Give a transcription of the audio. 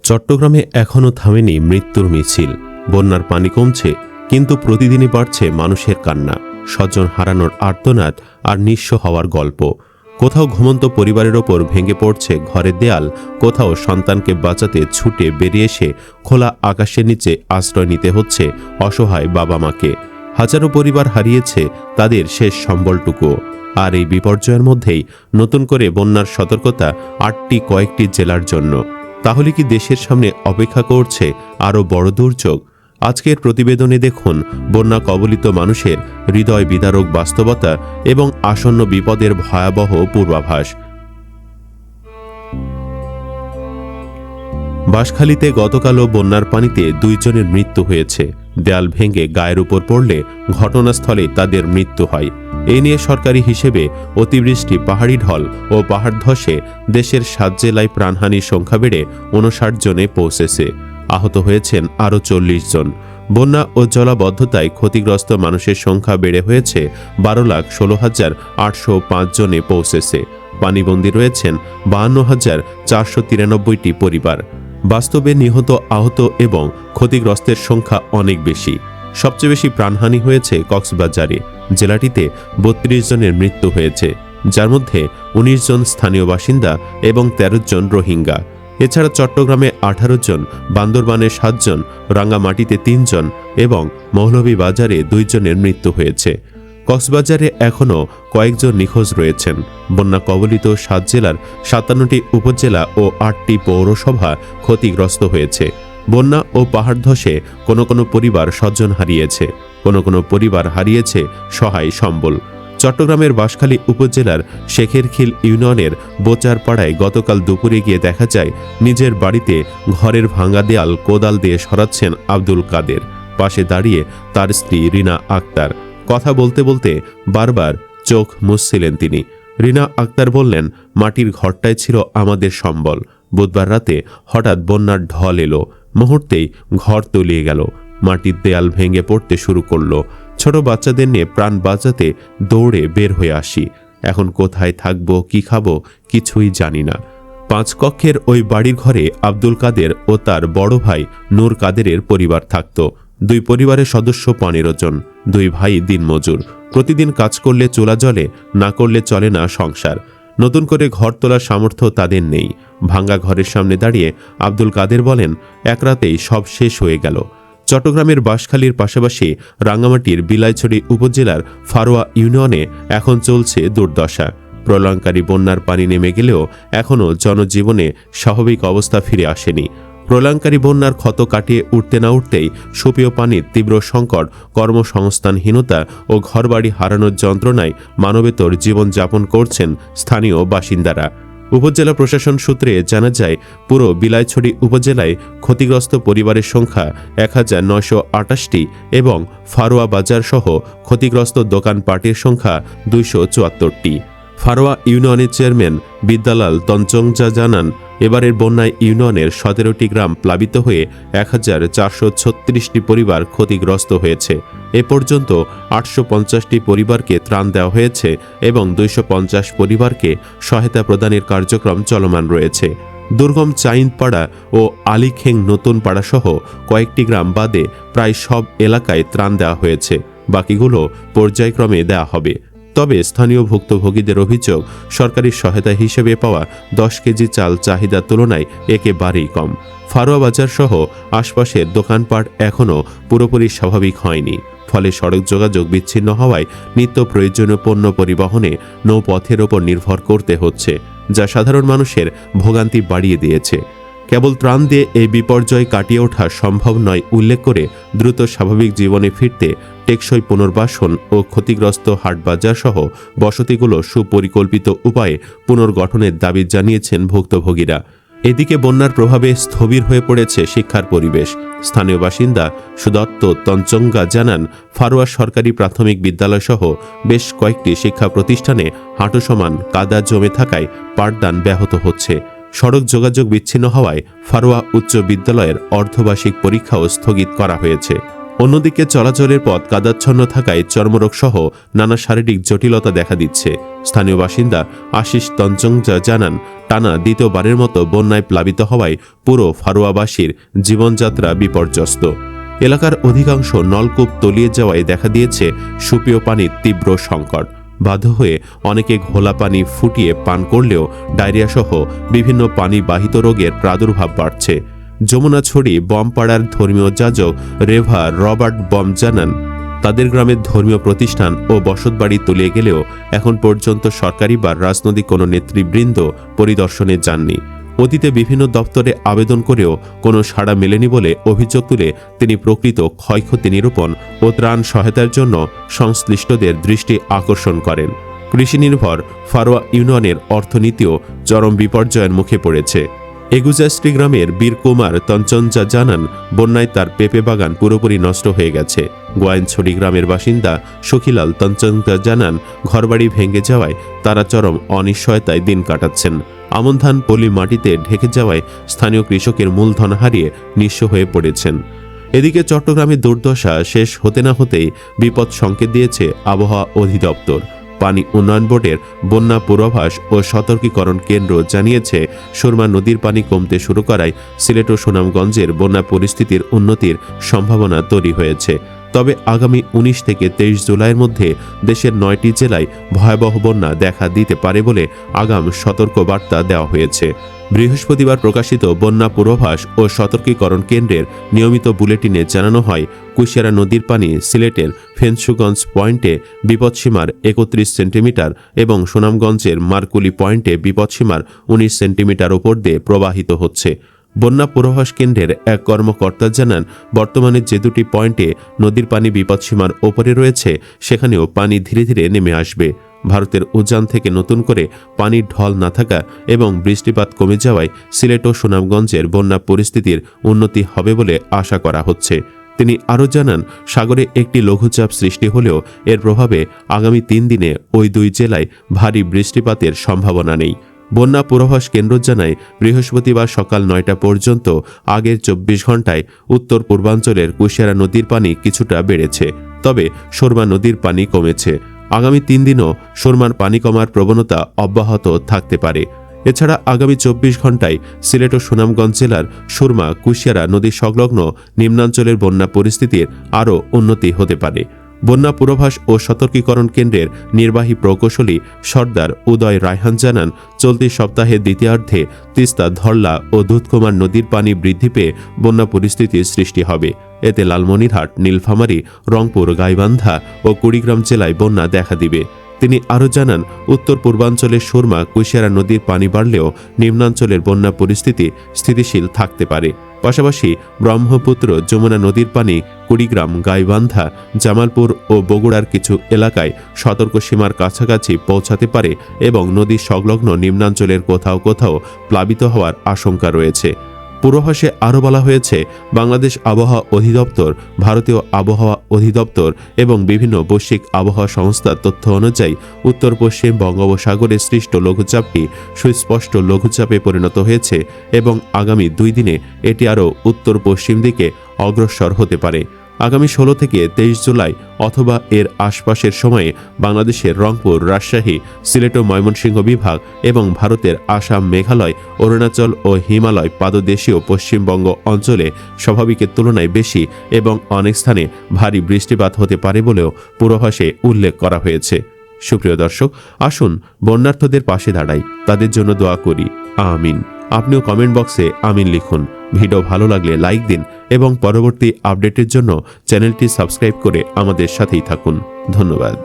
চট্টগ্রামে এখনো থামেনি মৃত্যুর মিছিল। বন্যার পানি কমছে, কিন্তু প্রতিদিনই বাড়ছে মানুষের কান্না, স্বজন হারানোর আর্তনাদ আর নিঃস্ব হওয়ার গল্প। কোথাও ঘুমন্ত পরিবারের ওপর ভেঙে পড়ছে ঘরের দেয়াল, কোথাও সন্তানকে বাঁচাতে ছুটে বেরিয়ে এসে খোলা আকাশের নিচে আশ্রয় নিতে হচ্ছে অসহায় বাবা মাকে। হাজারো পরিবার হারিয়েছে তাদের শেষ সম্বলটুকু। আর এই বিপর্যয়ের মধ্যেই নতুন করে বন্যার সতর্কতা কয়েকটি জেলার জন্য। তাহলে কি দেশের সামনে অপেক্ষা করছে আরও বড় দুর্যোগ? আজকের প্রতিবেদনে দেখুন বন্যা কবলিত মানুষের হৃদয় বিদারক বাস্তবতা এবং আসন্ন বিপদের ভয়াবহ পূর্বাভাস। বাঁশখালীতে গতকালও বন্যার পানিতে 2 জনের মৃত্যু হয়েছে। দেয়াল ভেঙে গায়ের উপর পড়লে ঘটনাস্থলে তাদের মৃত্যু হয়। এ নিয়ে সরকারি হিসেবে অতিবৃষ্টি, পাহাড়ি ঢল ও পাহাড় ধসে দেশের 7 জেলায় প্রাণহানির সংখ্যা বেড়ে 59 জনে পৌঁছেছে। আহত হয়েছেন আরও 40 জন। বন্যা ও জলাবদ্ধতায় ক্ষতিগ্রস্ত মানুষের সংখ্যা বেড়ে হয়েছে 12,16,805 জনে পৌঁছেছে। পানিবন্দী রয়েছেন 52,493টি পরিবার। বাস্তবে নিহত, আহত এবং ক্ষতিগ্রস্তের সংখ্যা অনেক বেশি। সবচেয়ে বেশি প্রাণহানি হয়েছে কক্সবাজারে। জেলাটিতে 32 জনের মৃত্যু হয়েছে, যার মধ্যে 19 জন স্থানীয় বাসিন্দা এবং 13 জন রোহিঙ্গা। এছাড়া চট্টগ্রামে 18 জন, বান্দরবানে 7 জন, রাঙ্গামাটিতে 3 জন এবং মৌলভীবাজারে 2 জনের মৃত্যু হয়েছে। কক্সবাজারে এখনও কয়েকজন নিখোঁজ রয়েছেন। বন্যা কবলিত 7 জেলার 57টি উপজেলা ও 8টি পৌরসভা ক্ষতিগ্রস্ত হয়েছে। বন্যা ও পাহাড় ধসে কোনো পরিবার স্বজন হারিয়েছে, কোনো পরিবার হারিয়েছে সহায় সম্বল। চট্টগ্রামের বাঁশখালী উপজেলার শেখেরখিল ইউনিয়নের বোচারপাড়ায় গতকাল দুপুরে গিয়ে দেখা যায় নিজের বাড়িতে ঘরের ভাঙা দেয়াল কোদাল দিয়ে সরাচ্ছেন আব্দুল কাদের। পাশে দাঁড়িয়ে তার স্ত্রী রিনা আক্তার। কথা বলতে বলতে বারবার চোখ মুছছিলেন তিনি। রিনা আক্তার বললেন, মাটির ঘরটাই ছিল আমাদের সম্বল। বুধবার রাতে হঠাৎ বন্যার ঢল এলো, মুহূর্তেই ঘর তলিয়ে গেল। মাটির দেয়াল ভেঙে পড়তে শুরু করলো। ছোট বাচ্চাদের নিয়ে প্রাণ বাঁচাতে দৌড়ে বের হয়ে আসি। এখন কোথায় থাকবো, কি খাবো, কিছুই জানি না। 5 কক্ষের ওই বাড়ির ঘরে আব্দুল কাদের ও তার বড় ভাই নূর কাদেরের পরিবার থাকত। 2 পরিবারের সদস্য 15 জন। 2 ভাই দিনমজুর। প্রতিদিন কাজ করলে চুলা জ্বলে, না করলে চলে না সংসার। নতুন করে ঘর তোলার সামর্থ্য তাদের নেই। ভাঙ্গা ঘরের সামনে দাঁড়িয়ে আব্দুল কাদের বলেন, এক রাতেই সব শেষ হয়ে গেল। চট্টগ্রামের বাঁশখালীর পাশাপাশি রাঙ্গামাটির বিলাইছড়ি উপজেলার ফারোয়া ইউনিয়নে এখন চলছে দুর্দশা। প্রলয়ঙ্কারী বন্যার পানি নেমে গেলেও এখনও জনজীবনে স্বাভাবিক অবস্থা ফিরে আসেনি। প্রলয়ঙ্কারী বন্যার ক্ষত কাটিয়ে উঠতে না উঠতেই সুপেয় পানির তীব্র সংকট, কর্মসংস্থানহীনতা ও ঘরবাড়ি হারানোর যন্ত্রণায় মানবেতর জীবনযাপন করছেন স্থানীয় বাসিন্দারা। উপজেলা প্রশাসন সূত্রে জানা যায়, পুরো বিলাইছড়ি উপজেলায় ক্ষতিগ্রস্ত পরিবারের সংখ্যা 1928টি এবং ফারোয়া বাজার সহ ক্ষতিগ্রস্ত দোকানপাটের সংখ্যা 274টি। ফারোয়া ইউনিয়নের চেয়ারম্যান বিদ্যালাল তঞ্চংজা জানান, এবারের বন্যায় ইউনিয়নের 17টি গ্রাম প্লাবিত হয়ে 1436টি পরিবার ক্ষতিগ্রস্ত হয়েছে। এ পর্যন্ত 850টি পরিবারকে ত্রাণ দেওয়া হয়েছে এবং 250 পরিবারকে সহায়তা প্রদানের কার্যক্রম চলমান রয়েছে। দুর্গম চাইনপাড়া ও আলীখেং নতুন পাড়া সহ কয়েকটি গ্রাম বাদে প্রায় সব এলাকায় ত্রাণ দেওয়া হয়েছে। বাকিগুলো পর্যায়ক্রমে দেওয়া হবে। তবে স্থানীয় ভুক্তভোগীদের অভিযোগ, সরকারি সহায়তা হিসেবে পাওয়া 10 কেজি চাল চাহিদার তুলনায় একেবারেই কম। ফারোয়া বাজার সহ আশপাশের দোকানপাট এখনও পুরোপুরি স্বাভাবিক হয়নি। ফলে সড়ক যোগাযোগ বিচ্ছিন্ন হওয়ায় নিত্য প্রয়োজনীয় পণ্য পরিবহনে নৌপথের ওপর নির্ভর করতে হচ্ছে, যা সাধারণ মানুষের ভোগান্তি বাড়িয়ে দিয়েছে। কেবল ত্রাণ দিয়ে এই বিপর্যয় কাটিয়ে ওঠা সম্ভব নয় উল্লেখ করে দ্রুত স্বাভাবিক জীবনে ফিরতে টেকসই পুনর্বাসন ও ক্ষতিগ্রস্ত হাটবাজার সহ বসতিগুলো সুপরিকল্পিত উপায়ে পুনর্গঠনের দাবি জানিয়েছেন ভুক্তভোগীরা। এদিকে বন্যার প্রভাবে স্থবির হয়ে পড়েছে শিক্ষার পরিবেশ। স্থানীয় বাসিন্দা সুদত্ত তঞ্চঙ্গা জানান, ফারোয়া সরকারি প্রাথমিক বিদ্যালয় সহ বেশ কয়েকটি শিক্ষা প্রতিষ্ঠানে হাঁটু সমান কাদা জমে থাকায় পাঠদান ব্যাহত হচ্ছে। সড়ক যোগাযোগ বিচ্ছিন্ন হওয়ায় ফারোয়া উচ্চ বিদ্যালয়ের অর্ধবার্ষিক পরীক্ষাও স্থগিত করা হয়েছে। অন্যদিকে চলাচলের পথ কাদাচ্ছন্ন থাকায় চর্মরোগ সহ নানা শারীরিক জটিলতা দেখা দিচ্ছে। স্থানীয় বাসিন্দা আশিস তঞ্চংজা জানান, টানা দ্বিতীয়বারের মতো বন্যায় প্লাবিত হওয়ায় পুরো ফারুয়াবাসীর জীবনযাত্রা বিপর্যস্ত। এলাকার অধিকাংশ নলকূপ তলিয়ে যাওয়ায় দেখা দিয়েছে সুপেয় পানির তীব্র সংকট। বাধ্য হয়ে অনেকে ঘোলা পানি ফুটিয়ে পান করলেও ডায়রিয়া সহ বিভিন্ন পানিবাহিত রোগের প্রাদুর্ভাব বাড়ছে। যমুনাছড়ি বমপাড়ার ধর্মীয় যাজক রেভা রবার্ট বম জানান, তাদের গ্রামের ধর্মীয় প্রতিষ্ঠান ও বসতবাড়ি তলিয়ে গেলেও এখন পর্যন্ত সরকারি বা রাজনৈতিক কোনো নেতৃবৃন্দ পরিদর্শনে যাননি। অতীতে বিভিন্ন দপ্তরে আবেদন করেও কোনো সাড়া মেলেনি বলে অভিযোগ তুলে তিনি প্রকৃত ক্ষয়ক্ষতি নিরূপণ ও ত্রাণ সহায়তার জন্য সংশ্লিষ্টদের দৃষ্টি আকর্ষণ করেন। কৃষি নির্ভর ফারোয়া ইউনিয়নের অর্থনীতিও চরম বিপর্যয়ের মুখে পড়েছে। এগুজাস্ট্রি গ্রামের বীর কুমার তঞ্চঞ্জা জানান, বন্যায় তার পেঁপে বাগান পুরোপুরি নষ্ট হয়ে গেছে। গোয়াইনছড়ি গ্রামের বাসিন্দা সখিলাল তঞ্চঞ্জা জানান, ঘরবাড়ি ভেঙে যাওয়ায় তারা চরম অনিশ্চয়তায় দিন কাটাচ্ছেন। আমন ধান পলি মাটিতে ঢেকে যাওয়ায় স্থানীয় কৃষকের মূলধন হারিয়ে নিঃস্ব হয়ে পড়েছেন। এদিকে চট্টগ্রামের দুর্দশা শেষ হতে না হতেই বিপদ সংকেত দিয়েছে আবহাওয়া অধিদপ্তর। পানি উন্নয়ন বোর্ডের বন্যা পূর্বাভাস ও সতর্কীকরণ কেন্দ্র জানিয়েছে, সুরমা নদীর পানি কমতে শুরু করায় সিলেট ও সুনামগঞ্জের বন্যা পরিস্থিতির উন্নতির সম্ভাবনা তৈরি হয়েছে। তবে আগামী 19 থেকে 23 জুলাইয়ের মধ্যে দেশের 9টি জেলায় ভয়াবহ বন্যা দেখা দিতে পারে বলে আগাম সতর্কবার্তা দেওয়া হয়েছে। বৃহস্পতিবার প্রকাশিত বন্যা পূর্বাভাস ও সতর্কীকরণ কেন্দ্রের নিয়মিত বুলেটিনে জানানো হয়, কুশিয়ারা নদীর পানি সিলেটের ফেঞ্চুগঞ্জ পয়েন্টে বিপদসীমার 31 সেন্টিমিটার এবং সুনামগঞ্জের মারকুলি পয়েন্টে বিপদসীমার 19 সেন্টিমিটার উপর দিয়ে প্রবাহিত হচ্ছে। বন্যা পূর্বাভাস কেন্দ্রের এক কর্মকর্তা জানান, বর্তমানে যে দুটি পয়েন্টে নদীর পানি বিপদসীমার ওপরে রয়েছে সেখানেও পানি ধীরে ধীরে নেমে আসবে। ভারতের উজান থেকে নতুন করে পানির ঢল না থাকা এবং বৃষ্টিপাত কমে যাওয়ায় সিলেট ও সুনামগঞ্জের বন্যা পরিস্থিতির উন্নতি হবে বলে আশা করা হচ্ছে। তিনি আরও জানান, সাগরে একটি লঘুচাপ সৃষ্টি হলেও এর প্রভাবে আগামী 3 দিনে ওই 2 জেলায় ভারী বৃষ্টিপাতের সম্ভাবনা নেই। বন্যা পূর্বাভাস কেন্দ্র জানায়, বৃহস্পতিবার সকাল 9টা পর্যন্ত আগের 24 ঘন্টায় উত্তর পূর্বাঞ্চলের কুশিয়ারা নদীর পানি কিছুটা বেড়েছে, তবে সুরমা নদীর পানি কমেছে। আগামী 3 দিনও সুরমার পানি কমার প্রবণতা অব্যাহত থাকতে পারে। এছাড়া আগামী 24 ঘন্টায় সিলেট ও সুনামগঞ্জ জেলার সুরমা কুশিয়ারা নদী সংলগ্ন নিম্নাঞ্চলের বন্যা পরিস্থিতির আরও উন্নতি হতে পারে। বন্যা পূর্বাভাস ও সতর্কীকরণ কেন্দ্রের নির্বাহী প্রকৌশলী সর্দার উদয় রায়হান জানান, চলতি সপ্তাহের দ্বিতীয়ার্ধে তিস্তা, ধরলা ও দুধকুমার নদীর পানি বৃদ্ধি পেয়ে বন্যা পরিস্থিতির সৃষ্টি হবে। এতে লালমনিরহাট, নীলফামারী, রংপুর, গাইবান্ধা ও কুড়িগ্রাম জেলায় বন্যা দেখা দিবে। তিনি আরও জানান, উত্তর পূর্বাঞ্চলের সুরমা কুশিয়ারা নদীর পানি বাড়লেও নিম্নাঞ্চলের বন্যা পরিস্থিতি স্থিতিশীল থাকতে পারে। পাশাপাশি ব্রহ্মপুত্র, যমুনা নদীর পানি কুড়িগ্রাম, গাইবান্ধা, জামালপুর ও বগুড়ার কিছু এলাকায় সতর্ক সীমার কাছাকাছি পৌঁছাতে পারে এবং নদী সংলগ্ন নিম্নাঞ্চলের কোথাও কোথাও প্লাবিত হওয়ার আশঙ্কা রয়েছে। পূর্বাভাসে আরও বলা হয়েছে, বাংলাদেশ আবহাওয়া অধিদপ্তর, ভারতীয় আবহাওয়া অধিদপ্তর এবং বিভিন্ন বৈশ্বিক আবহাওয়া সংস্থার তথ্য অনুযায়ী উত্তর পশ্চিম বঙ্গোপসাগরে সৃষ্ট লঘুচাপটি সুস্পষ্ট লঘুচাপে পরিণত হয়েছে এবং আগামী 2 দিনে এটি আরও উত্তর পশ্চিম দিকে অগ্রসর হতে পারে। আগামী 16 থেকে 23 জুলাই অথবা এর আশপাশের সময়ে বাংলাদেশের রংপুর, রাজশাহী, সিলেট ও ময়মনসিংহ বিভাগ এবং ভারতের আসাম, মেঘালয়, অরুণাচল ও হিমালয় পাদদেশীয় পশ্চিমবঙ্গ অঞ্চলে স্বাভাবিকের তুলনায় বেশি এবং অনেক স্থানে ভারী বৃষ্টিপাত হতে পারে বলেও পূর্বাভাসে উল্লেখ করা হয়েছে। সুপ্রিয় দর্শক, আসুন বন্যার্থদের পাশে দাঁড়াই, তাদের জন্য দোয়া করি। আমিন। আপনিও কমেন্ট বক্সে আমিন লিখুন। ভিডিও ভালো লাগলে লাইক দিন এবং পরবর্তী আপডেটের জন্য চ্যানেলটি সাবস্ক্রাইব করে আমাদের সাথেই থাকুন। ধন্যবাদ।